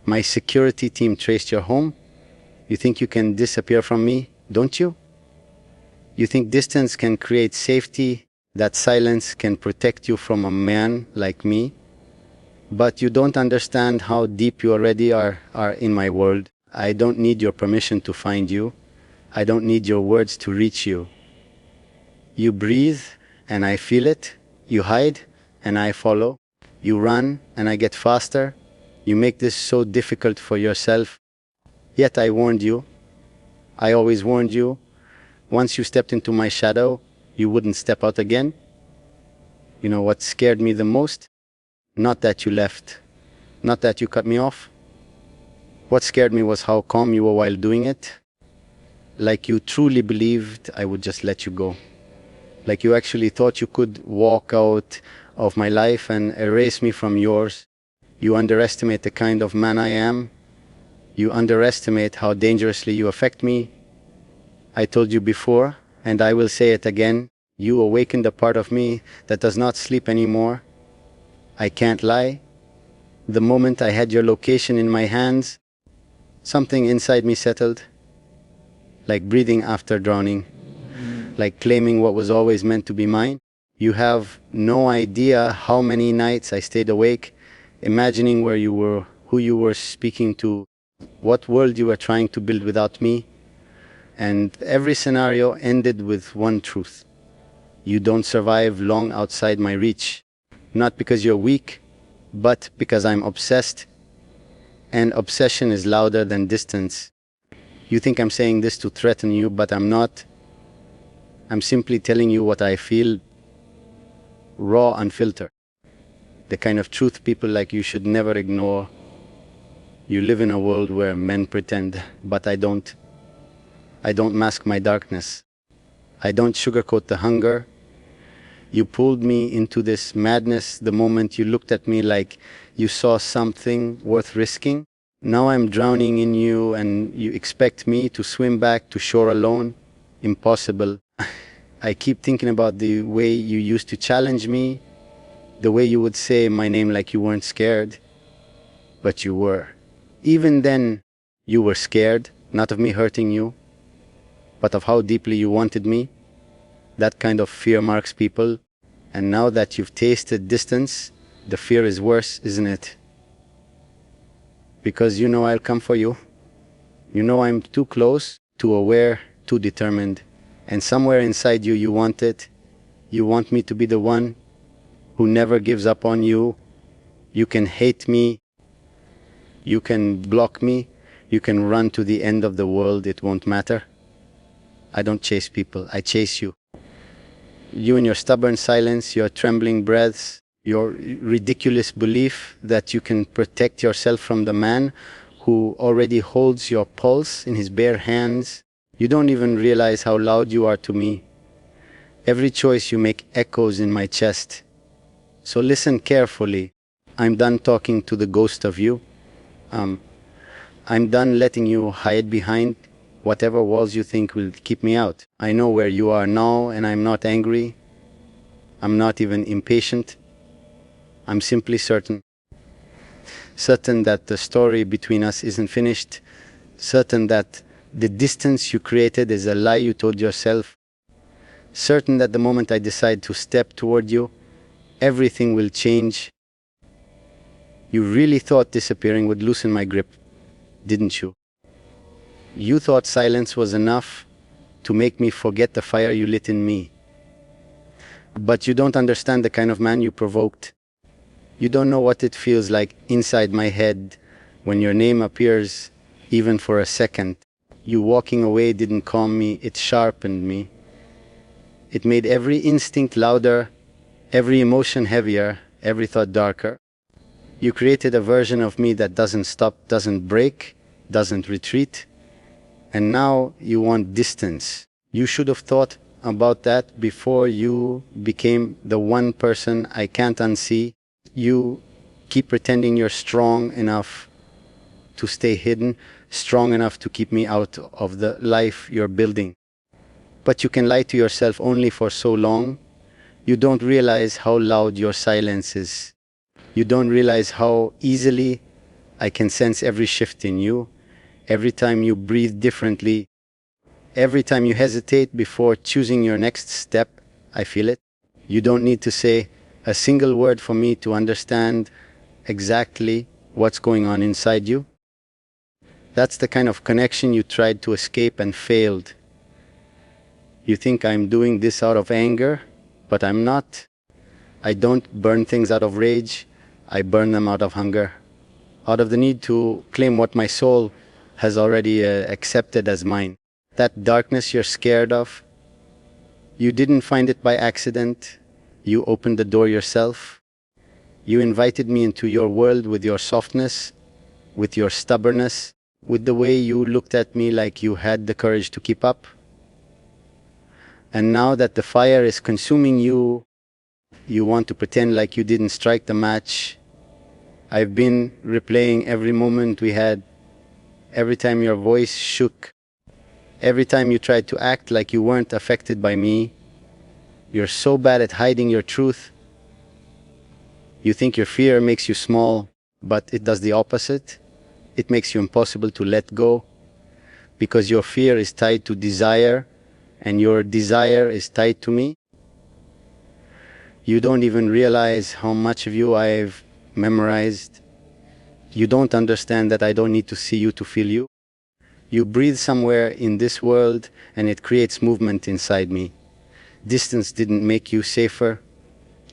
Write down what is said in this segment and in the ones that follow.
My security team traced your home. You think you can disappear from me, don't you? You think distance can create safety, that silence can protect you from a man like me? But you don't understand how deep you already are in my world. I don't need your permission to find you. I don't need your words to reach you. You breathe and I feel it. You hide and I follow. You run and I get faster. You make this so difficult for yourself. Yet I warned you. I always warned you. Once you stepped into my shadow, you wouldn't step out again. You know what scared me the most? Not that you left. Not that you cut me off. What scared me was how calm you were while doing it. Like you truly believed I would just let you go. Like you actually thought you could walk out of my life and erase me from yours. You underestimate the kind of man I am. You underestimate how dangerously you affect me. I told you before, and I will say it again, you awakened a part of me that does not sleep anymore. I can't lie. The moment I had your location in my hands, something inside me settled. Like breathing after drowning. Like claiming what was always meant to be mine. You have no idea how many nights I stayed awake, imagining where you were, who you were speaking to, what world you were trying to build without me. And every scenario ended with one truth. You don't survive long outside my reach. Not because you're weak, but because I'm obsessed. And obsession is louder than distance. You think I'm saying this to threaten you, but I'm not. I'm simply telling you what I feel, raw, unfiltered. The kind of truth people like you should never ignore. You live in a world where men pretend, but I don't. I don't mask my darkness. I don't sugarcoat the hunger. You pulled me into this madness the moment you looked at me like you saw something worth risking. Now I'm drowning in you and you expect me to swim back to shore alone? Impossible. I keep thinking about the way you used to challenge me, the way you would say my name like you weren't scared. But you were. Even then, you were scared, not of me hurting you, but of how deeply you wanted me. That kind of fear marks people. And now that you've tasted distance, the fear is worse, isn't it? Because you know I'll come for you. You know I'm too close, too aware, too determined. And somewhere inside you, you want it. You want me to be the one who never gives up on you. You can hate me. You can block me. You can run to the end of the world. It won't matter. I don't chase people. I chase you. You and your stubborn silence, your trembling breaths, your ridiculous belief that you can protect yourself from the man who already holds your pulse in his bare hands. You don't even realize how loud you are to me. Every choice you make echoes in my chest. So listen carefully. I'm done talking to the ghost of you. I'm done letting you hide behind whatever walls you think will keep me out. I know where you are now and I'm not angry. I'm not even impatient. I'm simply certain. Certain that the story between us isn't finished. Certain that the distance you created is a lie you told yourself. Certain that the moment I decide to step toward you, everything will change. You really thought disappearing would loosen my grip, didn't you? You thought silence was enough to make me forget the fire you lit in me. But you don't understand the kind of man you provoked. You don't know what it feels like inside my head when your name appears, even for a second. You walking away didn't calm me, it sharpened me. It made every instinct louder, every emotion heavier, every thought darker. You created a version of me that doesn't stop, doesn't break, doesn't retreat. And now you want distance. You should have thought about that before you became the one person I can't unsee. You keep pretending you're strong enough to stay hidden, strong enough to keep me out of the life you're building. But you can lie to yourself only for so long. You don't realize how loud your silence is. You don't realize how easily I can sense every shift in you, every time you breathe differently, every time you hesitate before choosing your next step. I feel it. You don't need to say a single word for me to understand exactly what's going on inside you. That's the kind of connection you tried to escape and failed. You think I'm doing this out of anger, but I'm not. I don't burn things out of rage. I burn them out of hunger, out of the need to claim what my soul has already accepted as mine. That darkness you're scared of, you didn't find it by accident. You opened the door yourself. You invited me into your world with your softness, with your stubbornness, with the way you looked at me like you had the courage to keep up. And now that the fire is consuming you, you want to pretend like you didn't strike the match. I've been replaying every moment we had, every time your voice shook, every time you tried to act like you weren't affected by me. You're so bad at hiding your truth. You think your fear makes you small, but it does the opposite. It makes you impossible to let go, because your fear is tied to desire, and your desire is tied to me. You don't even realize how much of you I've memorized. You don't understand that I don't need to see you to feel you. You breathe somewhere in this world and it creates movement inside me. Distance didn't make you safer.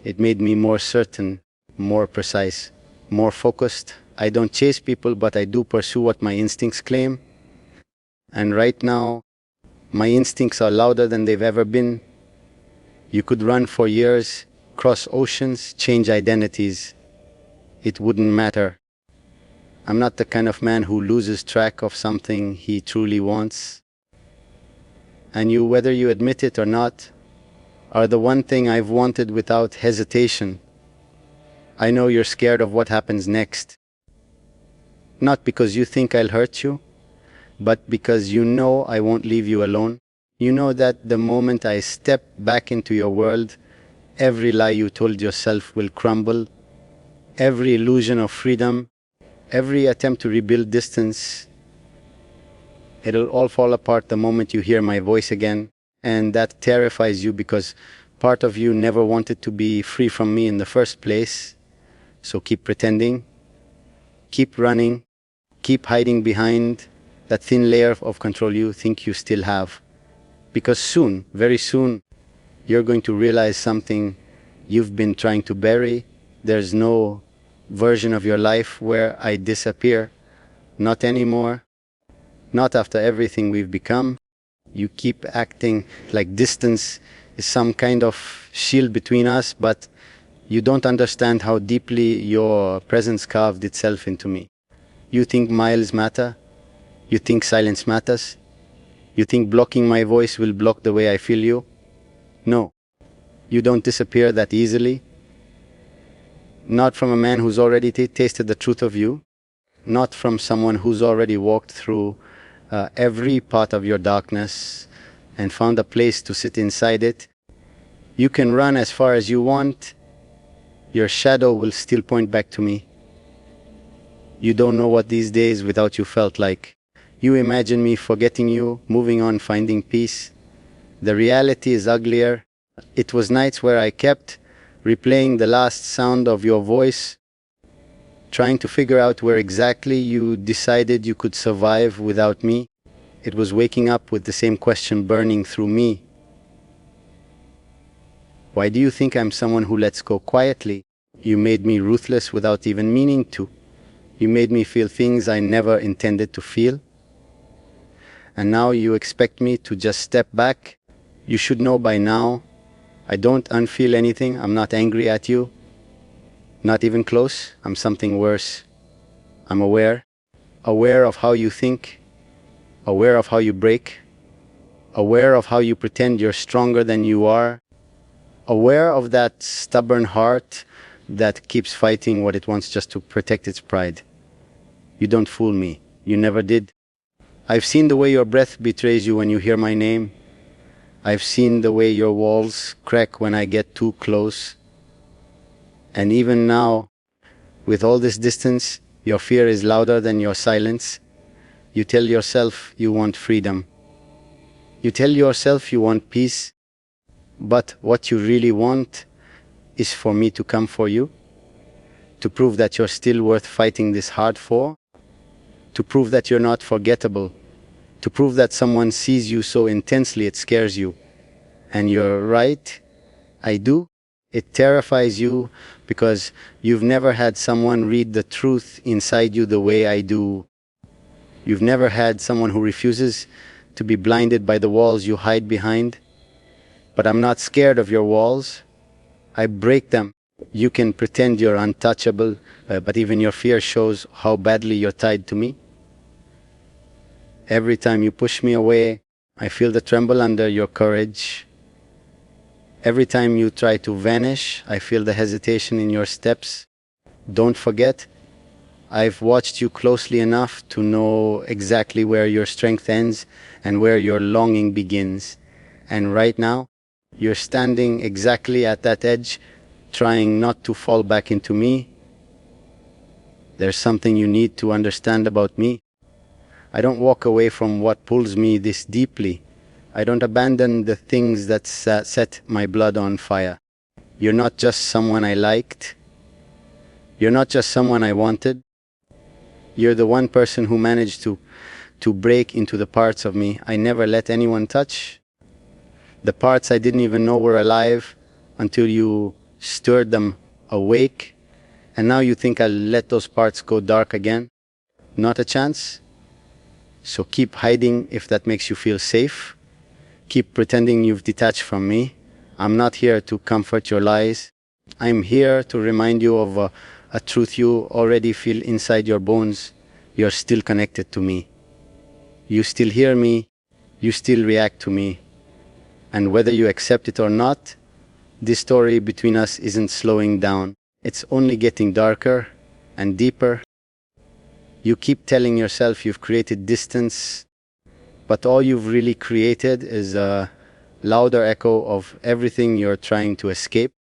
It made me more certain, more precise, more focused. I don't chase people, but I do pursue what my instincts claim. And right now, my instincts are louder than they've ever been. You could run for years, cross oceans, change identities. It wouldn't matter. I'm not the kind of man who loses track of something he truly wants. And you, whether you admit it or not, are the one thing I've wanted without hesitation. I know you're scared of what happens next. Not because you think I'll hurt you, but because you know I won't leave you alone. You know that the moment I step back into your world, every lie you told yourself will crumble. Every illusion of freedom, every attempt to rebuild distance, it'll all fall apart the moment you hear my voice again. And that terrifies you because part of you never wanted to be free from me in the first place. So keep pretending, keep running, keep hiding behind that thin layer of control you think you still have. Because soon, very soon, you're going to realize something you've been trying to bury. There's no version of your life where I disappear. Not anymore. Not after everything we've become. You keep acting like distance is some kind of shield between us, but you don't understand how deeply your presence carved itself into me. You think miles matter. You think silence matters. You think blocking my voice will block the way I feel you. No. You don't disappear that easily. Not from a man who's already tasted the truth of you. Not from someone who's already walked through every part of your darkness and found a place to sit inside it. You can run as far as you want. Your shadow will still point back to me. You don't know what these days without you felt like. You imagine me forgetting you, moving on, finding peace. The reality is uglier. It was nights where I kept replaying the last sound of your voice, trying to figure out where exactly you decided you could survive without me. It was waking up with the same question burning through me. Why do you think I'm someone who lets go quietly? You made me ruthless without even meaning to. You made me feel things I never intended to feel. And now you expect me to just step back? You should know by now, I don't unfeel anything. I'm not angry at you. Not even close. I'm something worse. I'm aware. Aware of how you think. Aware of how you break. Aware of how you pretend you're stronger than you are. Aware of that stubborn heart that keeps fighting what it wants just to protect its pride. You don't fool me. You never did. I've seen the way your breath betrays you when you hear my name. I've seen the way your walls crack when I get too close. And even now, with all this distance, Your fear is louder than your silence. You tell yourself you want freedom. You tell yourself you want peace. But what you really want is for me to come for you, to prove that you're still worth fighting this hard for, to prove that you're not forgettable, to prove that someone sees you so intensely it scares you. And you're right, I do. It terrifies you because you've never had someone read the truth inside you the way I do. You've never had someone who refuses to be blinded by the walls you hide behind. But I'm not scared of your walls. I break them. You can pretend you're untouchable, but even your fear shows how badly you're tied to me. Every time you push me away, I feel the tremble under your courage. Every time you try to vanish, I feel the hesitation in your steps. Don't forget, I've watched you closely enough to know exactly where your strength ends and where your longing begins. And right now, you're standing exactly at that edge, trying not to fall back into me. There's something you need to understand about me. I don't walk away from what pulls me this deeply. I don't abandon the things that set my blood on fire. You're not just someone I liked. You're not just someone I wanted. You're the one person who managed to break into the parts of me I never let anyone touch. The parts I didn't even know were alive until you stirred them awake. And now you think I'll let those parts go dark again? Not a chance. So keep hiding if that makes you feel safe. Keep pretending you've detached from me. I'm not here to comfort your lies. I'm here to remind you of a truth you already feel inside your bones. You're still connected to me. You still hear me. You still react to me. And whether you accept it or not, this story between us isn't slowing down. It's only getting darker and deeper. You keep telling yourself you've created distance, but all you've really created is a louder echo of everything you're trying to escape.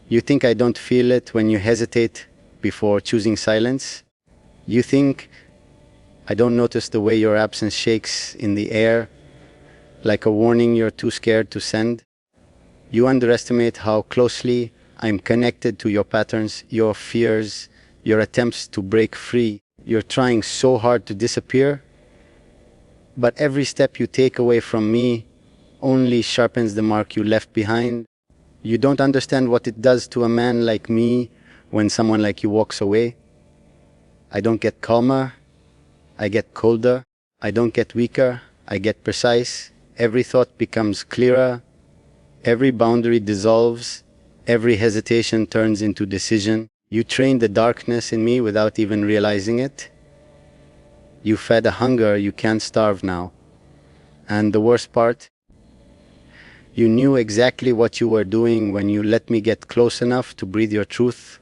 You think I don't feel it when you hesitate before choosing silence. You think I don't notice the way your absence shakes in the air, like a warning you're too scared to send. You underestimate how closely I'm connected to your patterns, your fears, your attempts to break free. You're trying so hard to disappear, but every step you take away from me only sharpens the mark you left behind. You don't understand what it does to a man like me when someone like you walks away. I don't get calmer, I get colder. I don't get weaker, I get precise. Every thought becomes clearer. Every boundary dissolves. Every hesitation turns into decision. You trained the darkness in me without even realizing it. You fed a hunger you can't starve now. And the worst part, you knew exactly what you were doing when you let me get close enough to breathe your truth.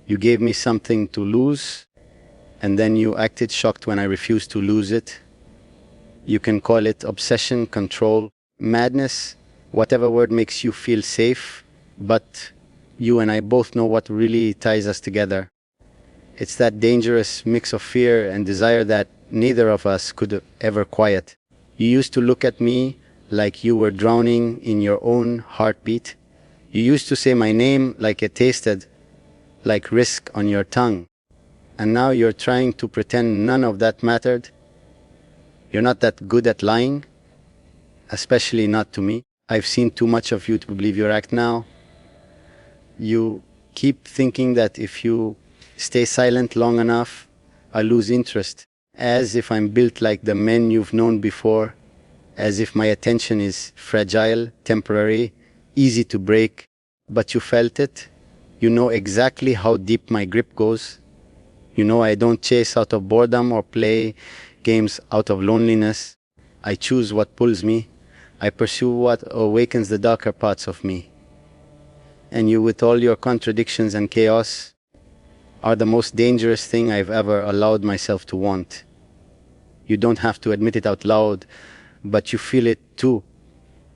You gave me something to lose, and then you acted shocked when I refused to lose it. You can call it obsession, control, madness, whatever word makes you feel safe, but you and I both know what really ties us together. It's that dangerous mix of fear and desire that neither of us could ever quiet. You used to look at me like you were drowning in your own heartbeat. You used to say my name like it tasted like risk on your tongue. And now you're trying to pretend none of that mattered. You're not that good at lying, especially not to me. I've seen too much of you to believe your act now. You keep thinking that if you stay silent long enough, I lose interest, as if I'm built like the men you've known before, as if my attention is fragile, temporary, easy to break. But you felt it. You know exactly how deep my grip goes. You know I don't chase out of boredom or play games out of loneliness. I choose what pulls me. I pursue what awakens the darker parts of me. And you, with all your contradictions and chaos, are the most dangerous thing I've ever allowed myself to want. You don't have to admit it out loud, but you feel it too.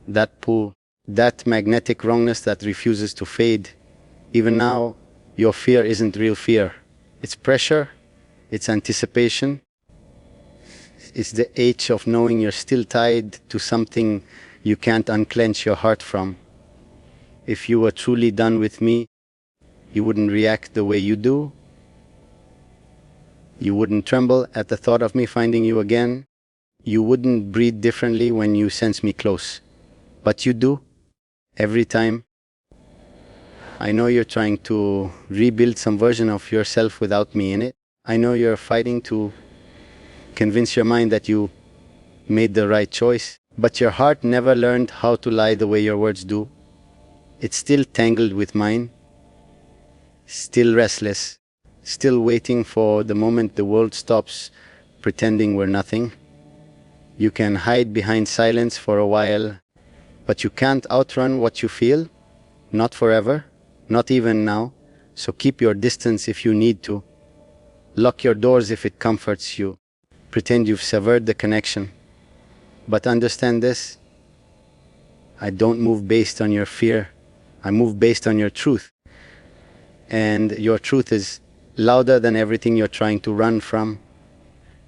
That pull, that magnetic wrongness that refuses to fade. Even now, your fear isn't real fear. It's pressure, it's anticipation, it's the ache of knowing you're still tied to something you can't unclench your heart from. If you were truly done with me, you wouldn't react the way you do. You wouldn't tremble at the thought of me finding you again. You wouldn't breathe differently when you sense me close. But you do, every time. I know you're trying to rebuild some version of yourself without me in it. I know you're fighting to convince your mind that you made the right choice. But your heart never learned how to lie the way your words do. It's still tangled with mine, still restless, still waiting for the moment the world stops pretending we're nothing. You can hide behind silence for a while, but you can't outrun what you feel, not forever, not even now. So keep your distance if you need to. Lock your doors if it comforts you. Pretend you've severed the connection. But understand this, I don't move based on your fear. I move based on your truth. And your truth is louder than everything you're trying to run from.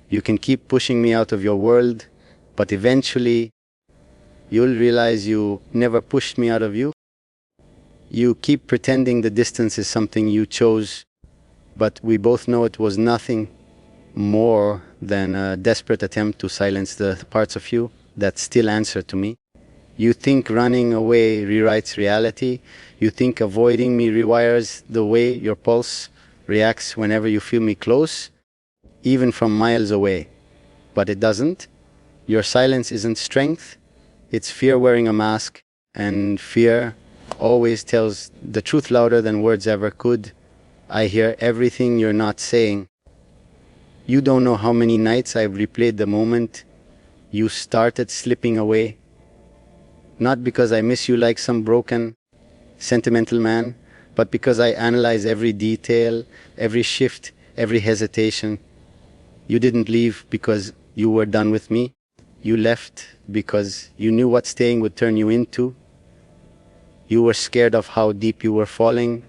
You can keep pushing me out of your world, but eventually you'll realize you never pushed me out of you. You keep pretending the distance is something you chose, but we both know it was nothing more than a desperate attempt to silence the parts of you that still answer to me. You think running away rewrites reality. You think avoiding me rewires the way your pulse reacts whenever you feel me close, even from miles away. But it doesn't. Your silence isn't strength. It's fear wearing a mask, and fear always tells the truth louder than words ever could. I hear everything you're not saying. You don't know how many nights I've replayed the moment you started slipping away. Not because I miss you like some broken, sentimental man, but because I analyze every detail, every shift, every hesitation. You didn't leave because you were done with me. You left because you knew what staying would turn you into. You were scared of how deep you were falling,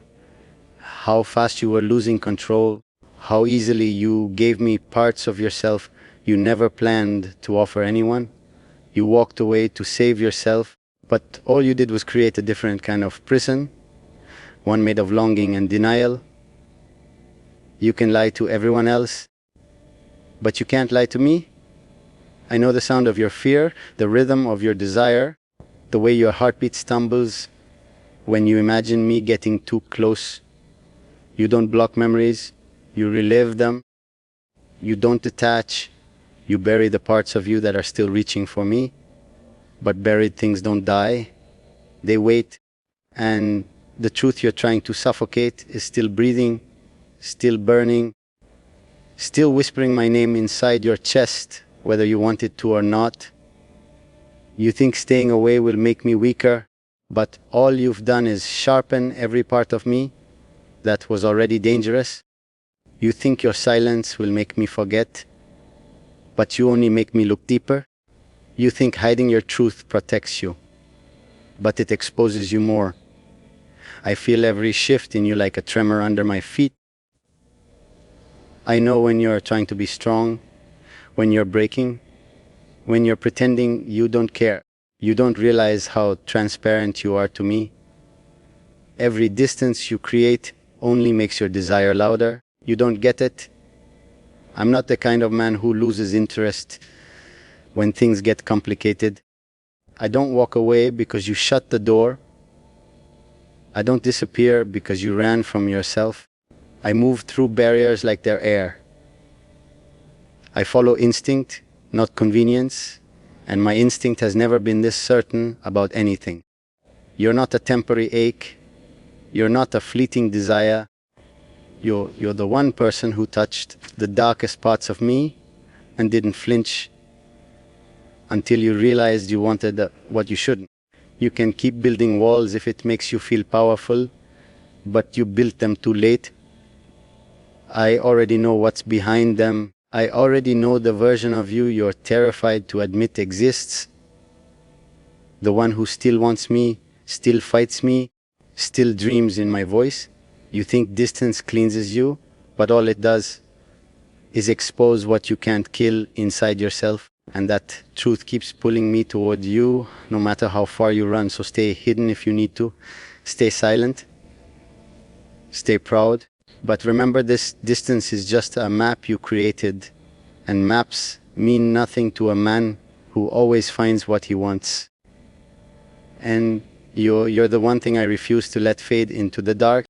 how fast you were losing control, how easily you gave me parts of yourself you never planned to offer anyone. You walked away to save yourself, but all you did was create a different kind of prison, one made of longing and denial. You can lie to everyone else, but you can't lie to me. I know the sound of your fear, the rhythm of your desire, the way your heartbeat stumbles when you imagine me getting too close. You don't block memories, you relive them. You don't detach, you bury the parts of you that are still reaching for me. But buried things don't die, they wait, and the truth you're trying to suffocate is still breathing, still burning, still whispering my name inside your chest, whether you want it to or not. You think staying away will make me weaker, but all you've done is sharpen every part of me that was already dangerous. You think your silence will make me forget, but you only make me look deeper. You think hiding your truth protects you, but it exposes you more. I feel every shift in you like a tremor under my feet. I know when you're trying to be strong, when you're breaking, when you're pretending you don't care. You don't realize how transparent you are to me. Every distance you create only makes your desire louder. You don't get it. I'm not the kind of man who loses interest when things get complicated. I don't walk away because you shut the door. I don't disappear because you ran from yourself. I move through barriers like they're air. I follow instinct, not convenience, and my instinct has never been this certain about anything. You're not a temporary ache. You're not a fleeting desire. You're the one person who touched the darkest parts of me and didn't flinch until you realized you wanted what you shouldn't. You can keep building walls if it makes you feel powerful, but you built them too late. I already know what's behind them. I already know the version of you you're terrified to admit exists. The one who still wants me, still fights me, still dreams in my voice. You think distance cleanses you, but all it does is expose what you can't kill inside yourself. And that truth keeps pulling me toward you, no matter how far you run. So stay hidden if you need to. Stay silent. Stay proud. But remember, this distance is just a map you created. And maps mean nothing to a man who always finds what he wants. And you're the one thing I refuse to let fade into the dark.